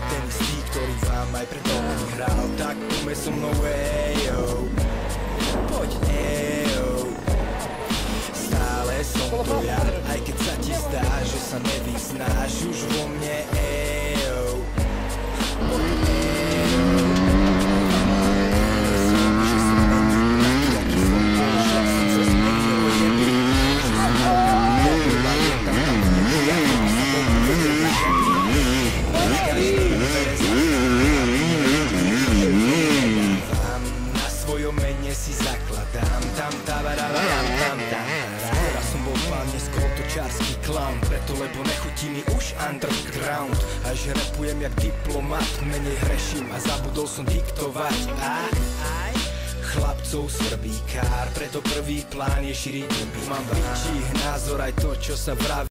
Ten istý, ktorý vám aj pred rokom hral, tak poďme so mnou, ejo. Poď, ejo. Stále som to ja, aj keď sa ti zdá, že sa nevyznáš už vo mne, ejo. Poď, ejo. Že som taký, aký som bol, že som sa zmenil, jeby. Že som nebyl, a je tam taký, ja som sa bol povedal, na svojom mene si zakladám tam tam. Skôr som bol pán, neskôr točársky clown, preto lebo nechutí mi už underground. Až rapujem jak diplomat, menej hreším a zabudol som diktovať. Chlapcov svrbí kár, preto prvý plán je šíriť. Mám v názor aj to, čo sa vraví.